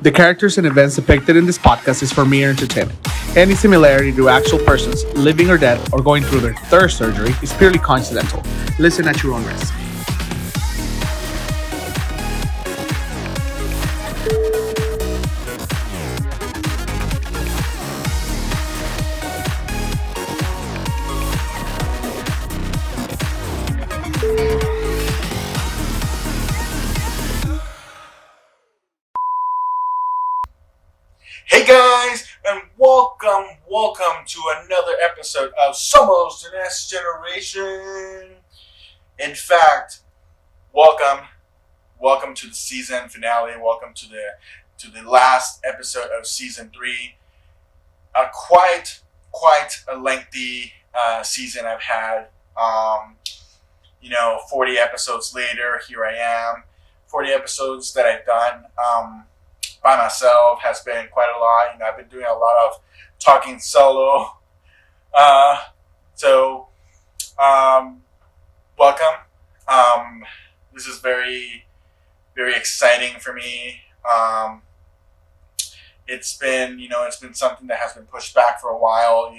The characters and events depicted in this podcast is for mere entertainment. Any similarity to actual persons, living or dead, or going through their third surgery is purely coincidental. Listen at your own risk. Hey guys, and welcome to another episode of Somos, the Next Generation. In fact, welcome to the season finale. Welcome to the last episode of season 3. Quite a lengthy season I've had. 40 episodes later, here I am. 40 episodes that I've done. By myself has been quite a lot. I've been doing a lot of talking solo. Welcome. This is very, very exciting for me. It's been something that has been pushed back for a while.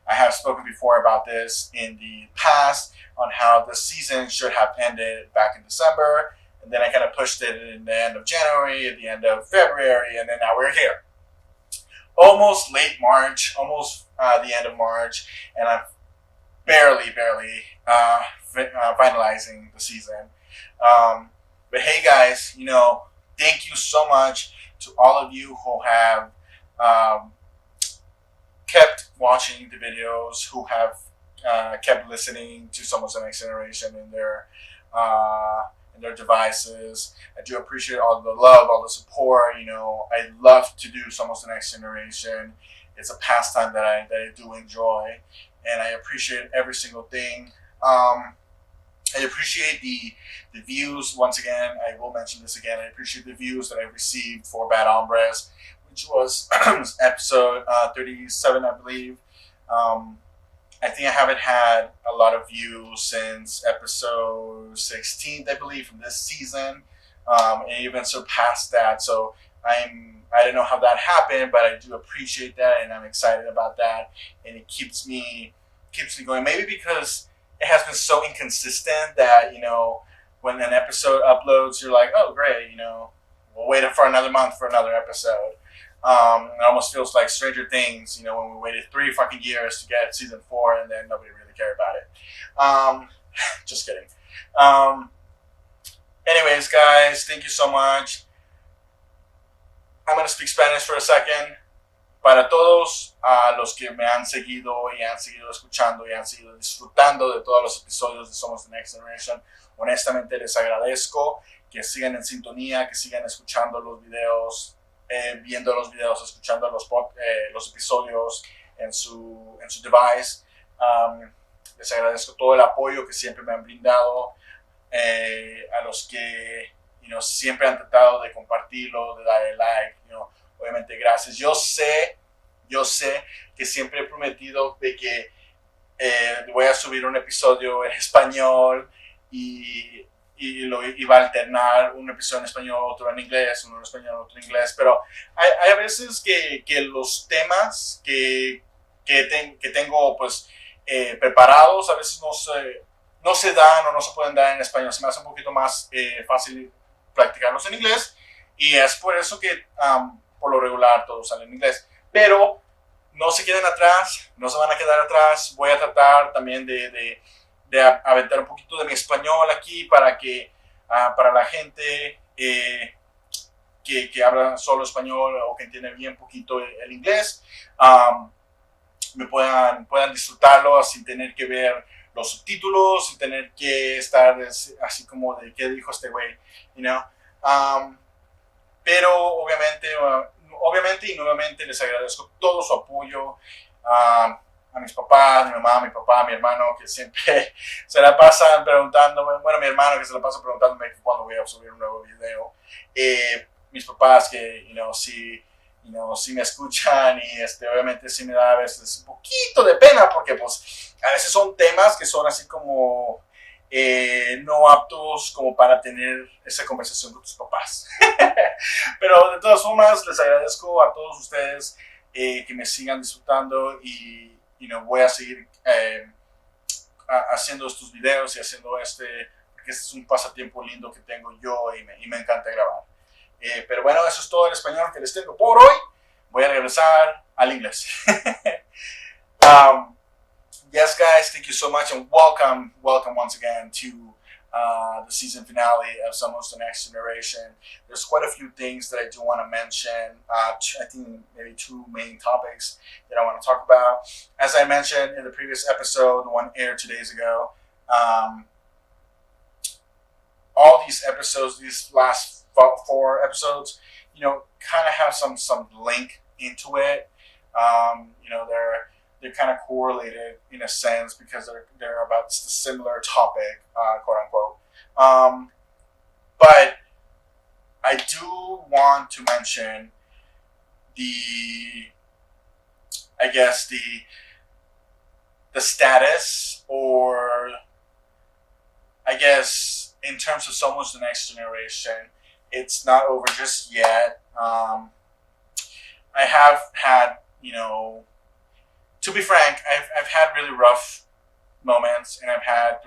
I have spoken before about this in the past on how the season should have ended back in December. And then I kind of pushed it in the end of January, at the end of February, and then now we're here. Almost late March, almost the end of March, and I'm barely finalizing the season. But hey guys, thank you so much to all of you who have kept watching the videos, who have kept listening to Somos the Next Generation in their devices. I do appreciate all the love, all the support. I love to do Somos the Next Generation. It's a pastime that I do enjoy, and I appreciate every single thing. I appreciate the views. Once again, I will mention this again. I appreciate the views that I received for Bad Hombres, which was episode 37, I believe. I think I haven't had a lot of views since episode 16, I believe, from this season, and even surpassed that. So I don't know how that happened, but I do appreciate that, and I'm excited about that, and it keeps me going. Maybe because it has been so inconsistent that when an episode uploads, you're like, oh great, we'll wait for another month for another episode. It almost feels like Stranger Things, when we waited 3 fucking years to get season 4 and then nobody really cared about it. Just kidding. Anyways, guys, thank you so much. I'm going to speak Spanish for a second. Para todos los que me han seguido y han seguido escuchando y han seguido disfrutando de todos los episodios de Somos the Next Generation, honestamente les agradezco que sigan en sintonía, que sigan escuchando los videos, viendo los videos, escuchando los episodios en su device. Les agradezco todo el apoyo que siempre me han brindado, a los que siempre han tratado de compartirlo, de darle like. Obviamente gracias. Yo sé que siempre he prometido de que voy a subir un episodio en español y va a alternar un episodio en español, otro en inglés, uno en español, otro en inglés, pero hay a veces que los temas que tengo pues preparados a veces no se dan o no se pueden dar en español. Se me hace un poquito más fácil practicarlos en inglés, y es por eso que por lo regular todos salen en inglés, pero no se queden atrás, no se van a quedar atrás. Voy a tratar también de aventar un poquito de mi español aquí para que para la gente que habla solo español o que entiende bien poquito el inglés, me puedan disfrutarlo sin tener que ver los subtítulos, sin tener que estar así como de qué dijo este güey, pero obviamente y nuevamente les agradezco todo su apoyo, a mis papás, mi mamá, mi papá, mi hermano, que siempre se la pasan preguntándome, mi hermano que se la pasa preguntándome cuándo voy a subir un nuevo video, mis papás que, si me escuchan, y obviamente sí me da a veces un poquito de pena, porque pues a veces son temas que son así como no aptos como para tener esa conversación con tus papás. Pero de todas formas, les agradezco a todos ustedes que me sigan disfrutando y voy a seguir haciendo estos videos y haciendo porque este es un pasatiempo lindo que tengo yo y me encanta grabar. Pero bueno, eso es todo en español que les tengo por hoy. Voy a regresar al inglés. Yes, guys, thank you so much and welcome once again to the season finale of Somos the Next Generation. There's quite a few things that I do want to mention. I think maybe two main topics that I want to talk about. As I mentioned in the previous episode, the one aired 2 days ago, all these episodes, these last 4 episodes, kind of have some link into it. They're kind of correlated in a sense because they're about the similar topic, quote unquote. But I do want to mention the status, or I guess in terms of Somos the Next Generation, it's not over just yet. I have had, to be frank, I've had really rough moments, and I've had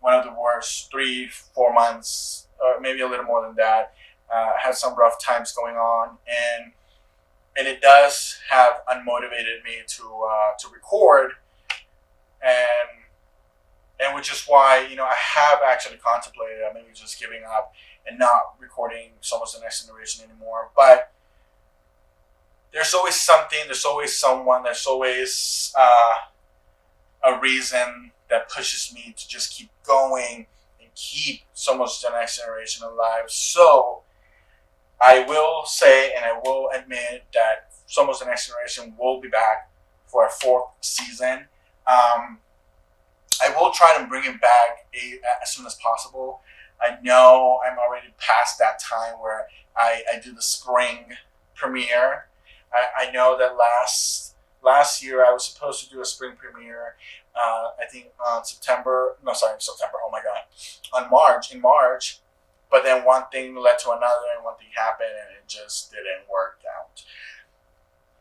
one of the worst 3-4 months, or maybe a little more than that. Had some rough times going on, and it does have unmotivated me to record, and which is why I have actually contemplated maybe just giving up and not recording Somos the Next Generation anymore, but there's always something, there's always someone, there's always a reason that pushes me to just keep going and keep Somos the Next Generation alive. So I will say and I will admit that Somos the Next Generation will be back for a 4th season. I will try to bring it back as soon as possible. I know I'm already past that time where I do the spring premiere. I know that last year I was supposed to do a spring premiere. I think on September. Oh my God, in March. But then one thing led to another, and one thing happened, and it just didn't work out.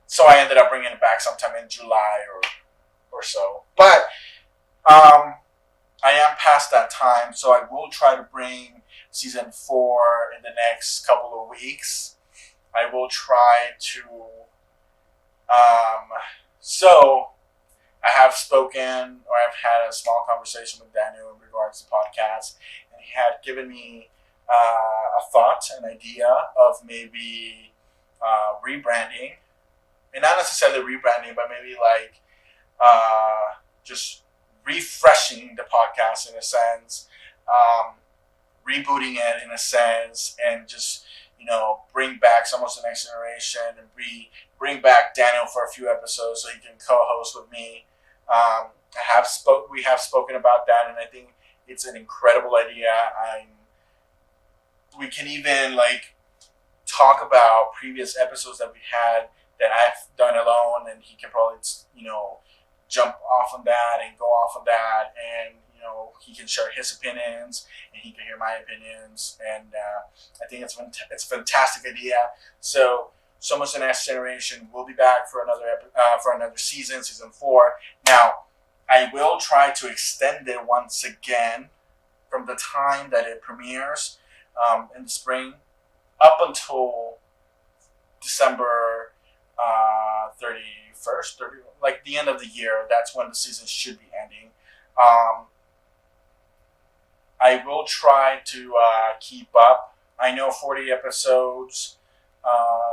So I ended up bringing it back sometime in July or so. But I am past that time, so I will try to bring season 4 in the next couple of weeks. I will try to. So I have spoken, or I've had a small conversation with Daniel in regards to podcasts, and he had given me a thought, an idea of maybe rebranding, and not necessarily rebranding, but maybe like just refreshing the podcast in a sense, rebooting it in a sense, and just bring back Somos the Next Generation and bring back Daniel for a few episodes so he can co-host with me. We have spoken about that, and I think it's an incredible idea. We can even talk about previous episodes that we had that I've done alone, and he can probably jump off on that and go off on that, and he can share his opinions and he can hear my opinions, and I think it's a fantastic idea. So Somos the Next Generation will be back for another season 4. Now I will try to extend it once again from the time that it premieres in the spring up until December 31st, like the end of the year. That's when the season should be ending. I will try to keep up. I know 40 episodes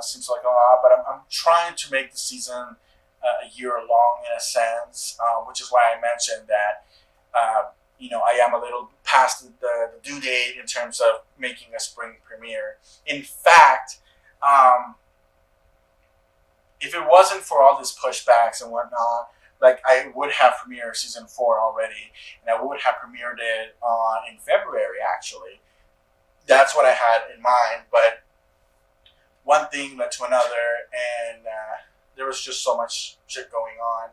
seems like a lot, but I'm trying to make the season a year long in a sense, which is why I mentioned that I am a little past the due date in terms of making a spring premiere. In fact, if it wasn't for all these pushbacks and whatnot, I would have premiered season 4 already, and I would have premiered it in February actually. That's what I had in mind, but one thing led to another, and there was just so much shit going on.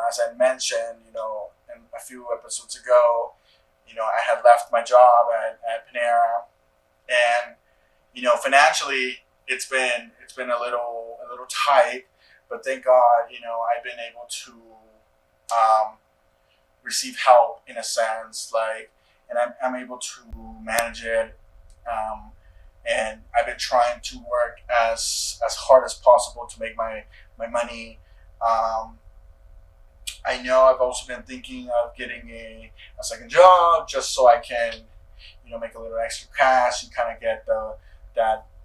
As I mentioned, in a few episodes ago, I had left my job at Panera, and financially it's been a little tight, but thank God, I've been able to um, receive help in a sense, like, and I'm able to manage it. Um, and I've been trying to work as hard as possible to make my money. Um, I know I've also been thinking of getting a second job just so I can, make a little extra cash and kind of get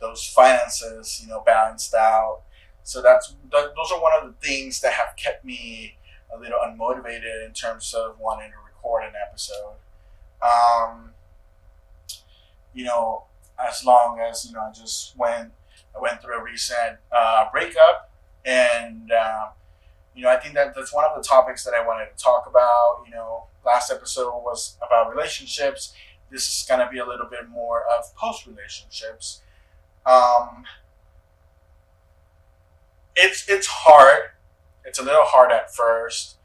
those finances, balanced out. So those are one of the things that have kept me a little unmotivated in terms of wanting to record an episode. Um, you know, as long as I went through a recent breakup, and I think that's one of the topics that I wanted to talk about. Last episode was about relationships. This is gonna be a little bit more of post relationships. Um, it's hard. It's a little hard at first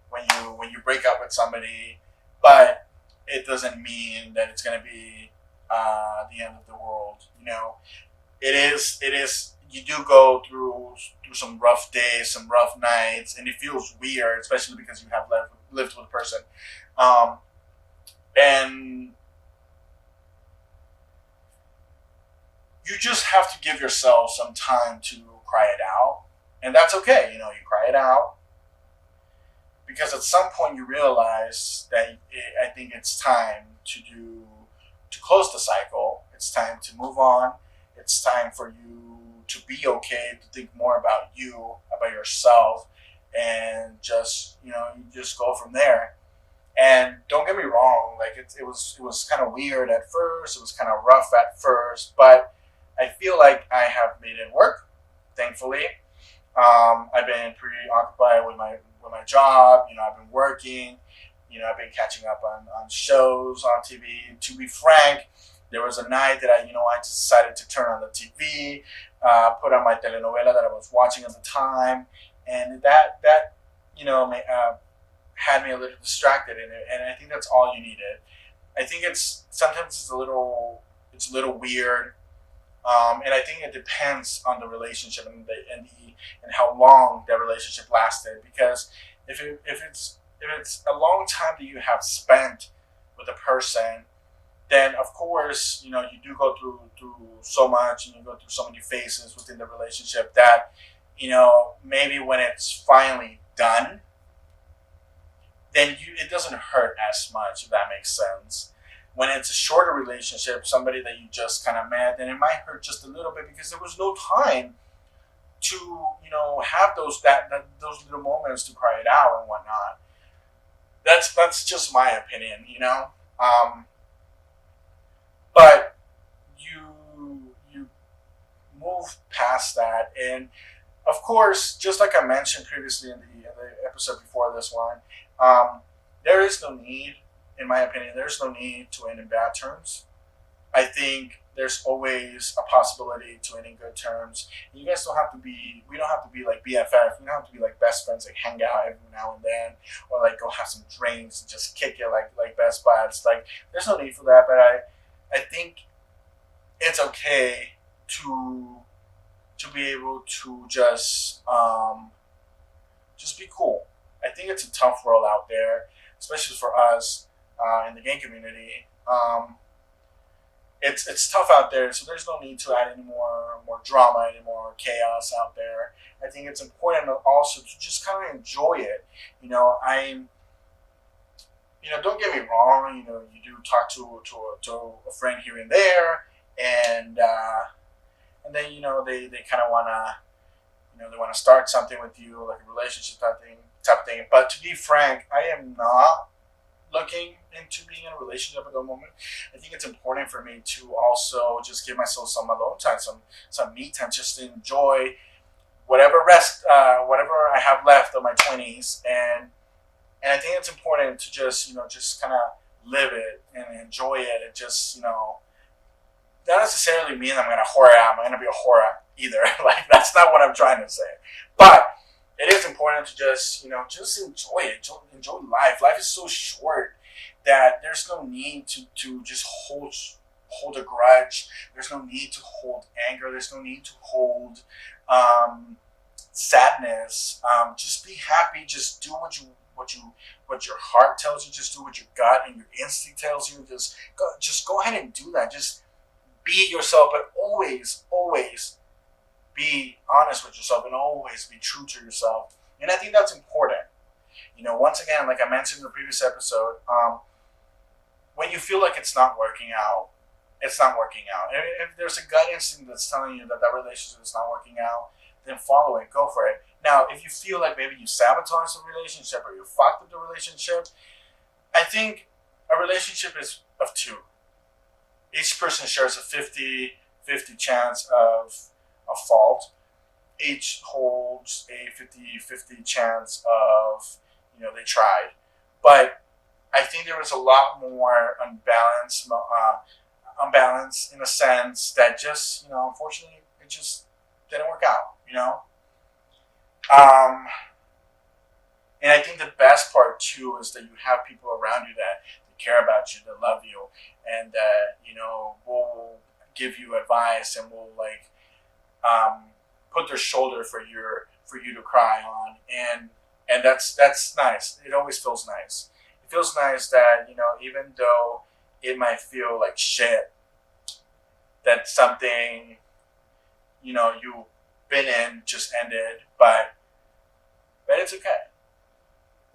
when you break up with somebody, but it doesn't mean that it's gonna be the end of the world. It is. You do go through some rough days, some rough nights, and it feels weird, especially because you have lived with a person, and you just have to give yourself some time to cry it out, and that's okay. You cry it out because at some point you realize that I think it's time to close the cycle. It's time to move on. It's time for you to be okay, to think more about you, about yourself, and you just go from there. And don't get me wrong, like it was kind of weird at first. It was kind of rough at first, but I feel like I have made it work. Thankfully, I've been pretty occupied with my job. I've been working. I've been catching up on shows on TV. To be frank, there was a night that I just decided to turn on the TV, put on my telenovela that I was watching at the time, and that had me a little distracted in it. And I think that's all you needed. I think sometimes it's a little weird, and I think it depends on the relationship and how long that relationship lasted. Because if it's a long time that you have spent with a person, then of course you do go through so much, and you go through so many phases within the relationship that maybe when it's finally done, then it doesn't hurt as much, if that makes sense. When it's a shorter relationship, somebody that you just kind of met, then it might hurt just a little bit because there was no time to have those little moments to cry it out and whatnot. That's just my opinion. But you move past that, and of course, just like I mentioned previously in the episode before this one, there is no need, in my opinion, there's no need to end in bad terms. I think there's always a possibility to end in good terms. You guys don't have to be. We don't have to be like BFF. We don't have to be like best friends, like hang out every now and then, or like go have some drinks and just kick it like best buds. Like there's no need for that. But I think it's okay to be able to just be cool. I think it's a tough world out there, especially for us in the gay community. It's tough out there, so there's no need to add any more drama, any more chaos out there. I think it's important also to just kind of enjoy it. Don't get me wrong. You do talk to a friend here and there, and then they kind of wanna they want to start something with you, like a relationship type of thing. But to be frank, I am not looking into being in a relationship at the moment. I think it's important for me to also just give myself some alone time, some me time, just to enjoy whatever I have left of my 20s, and I think it's important to just kind of live it and enjoy it, and just not necessarily mean I'm gonna whore out. I'm gonna be a whore out either. Like that's not what I'm trying to say, but it is important to just enjoy it, enjoy life. Life is so short. that there's no need to just hold a grudge. There's no need to hold anger. There's no need to hold sadness. Just be happy. Just do what your heart tells you. Just do what your gut and your instinct tells you. Just go ahead and do that. Just be yourself, but always be honest with yourself and always be true to yourself. And I think that's important. Once again, like I mentioned in the previous episode, when you feel like it's not working out, it's not working out. If there's a gut instinct that's telling you that relationship is not working out, then follow it, go for it. Now, if you feel like maybe you sabotaged the relationship or you fucked up the relationship, I think a relationship is of two. Each person shares a 50-50 chance of fault. Each holds a 50-50 chance of, they tried. But I think there was a lot more unbalance in a sense that just, unfortunately, it just didn't work out, And I think the best part, too, is that you have people around you that care about you, that love you, and that, will give you advice and will, put their shoulder for you to cry on. And that's nice. It always feels nice. It feels nice that, even though it might feel like shit, that something, you've been in just ended, but it's okay.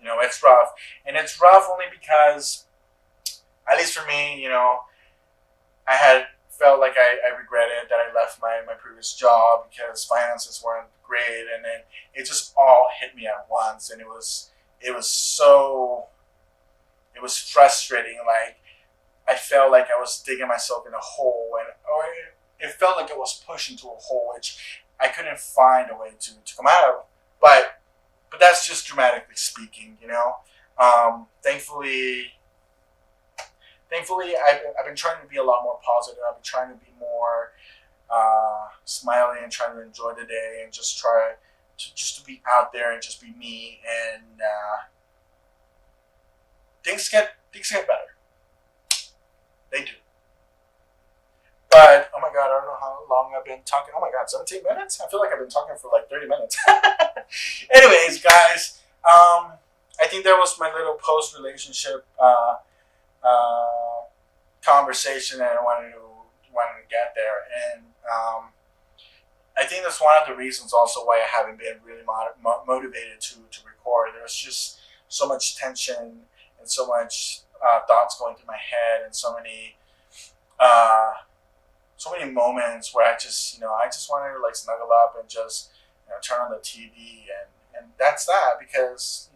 It's rough. And it's rough only because, at least for me, I had felt like I regretted that I left my previous job because finances weren't great, and then it just all hit me at once, and it was frustrating. Like, I felt like I was digging myself in a hole, or it felt like I was pushed into a hole which I couldn't find a way to come out of. But that's just dramatically speaking, Thankfully, I've been trying to be a lot more positive. I've been trying to be more smiling and trying to enjoy the day and just try to be out there and just be me. And things get better. They do. But, oh my God, I don't know how long I've been talking. Oh my God, 17 minutes? I feel like I've been talking for like 30 minutes. Anyways, guys, I think that was my little post-relationship conversation, and I wanted to get there. And I think that's one of the reasons also why I haven't been really motivated to record. There's just so much tension and so much thoughts going through my head, and so many moments where I just wanted to snuggle up and just turn on the TV, and that's that, because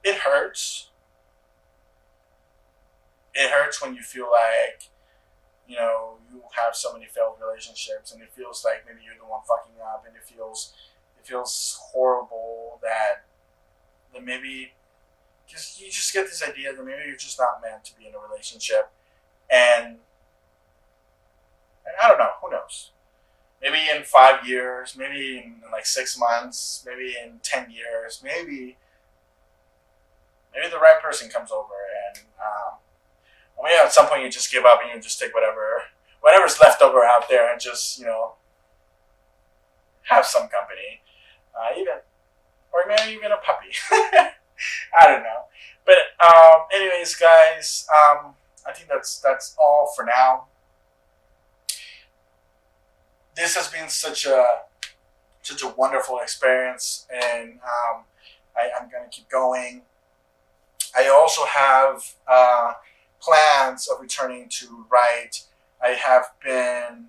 it hurts. It hurts when you feel like you have so many failed relationships, and it feels like maybe you're the one fucking up, and it feels horrible that maybe, because you just get this idea that maybe you're just not meant to be in a relationship, and I don't know, who knows? Maybe in 5 years, maybe in 6 months, maybe in 10 years, maybe the right person comes over, and at some point you just give up and you just take whatever's left over out there and just have some company, or maybe even a puppy. I don't know. But anyways, guys, I think that's all for now. This has been such a wonderful experience, and I'm gonna keep going. I also have plans of returning to write. I have been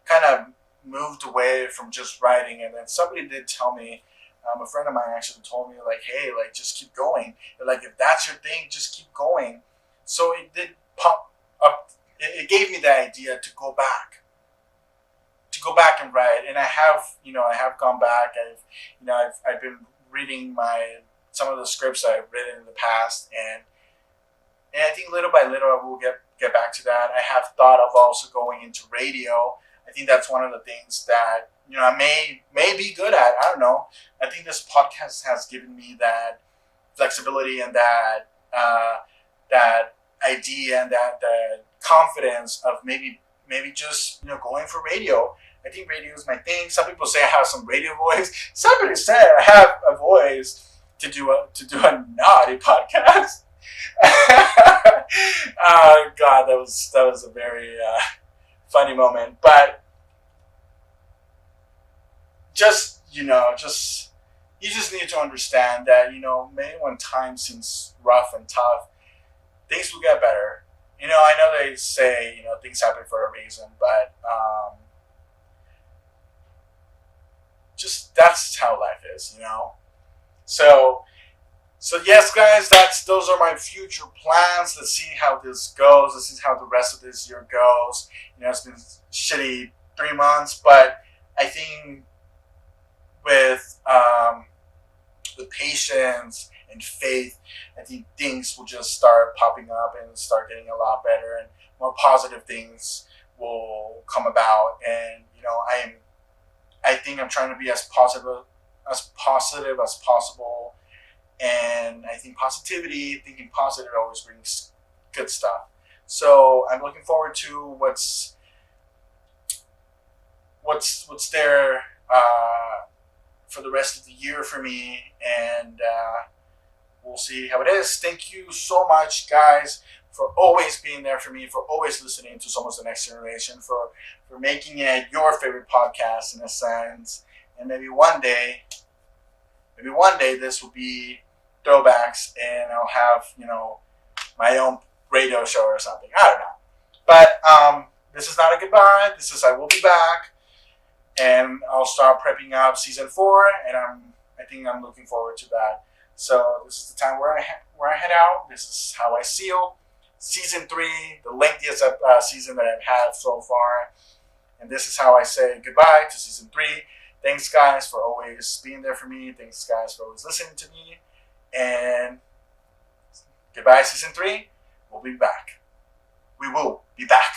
kind of moved away from just writing, and then somebody did tell me, a friend of mine actually told me, hey, just keep going. If that's your thing, just keep going. So it did pop up. It gave me the idea to go back and write. And I have gone back. I've been reading some of the scripts I've written in the past, and I think little by little I will get back to that. I have thought of also going into radio. I think that's one of the things that I may be good at. I don't know. I think this podcast has given me that flexibility and that idea and that confidence of maybe just going for radio. I think radio is my thing. Some people say I have some radio voice. Somebody said I have a voice to do a naughty podcast. Oh God, that was a very funny moment. But just you just need to understand that maybe when time seems rough and tough, things will get better. I know they say things happen for a reason, but just that's how life is. So yes, guys, those are my future plans. Let's see how this goes. Let's see how the rest of this year goes. It's been shitty 3 months, but I think with patience and faith, I think things will just start popping up and start getting a lot better, and more positive things will come about. And I think I'm trying to be as positive as possible. And I think thinking positive always brings good stuff. So I'm looking forward to what's there for the rest of the year for me, and we'll see how it is. Thank you so much, guys, for always being there for me, for always listening to Somos the Next Generation, for making it your favorite podcast in a sense. And maybe one day this will be throwbacks, and I'll have my own radio show or something. I don't know, but this is not a goodbye. This is I will be back, and I'll start prepping up season 4, and I think I'm looking forward to that. So this is the time where I head out. This is how I seal season 3, the lengthiest season that I've had so far, and this is how I say goodbye to season 3. Thanks, guys, for always being there for me. Thanks, guys, for always listening to me. And goodbye, season 3. We'll be back. We will be back.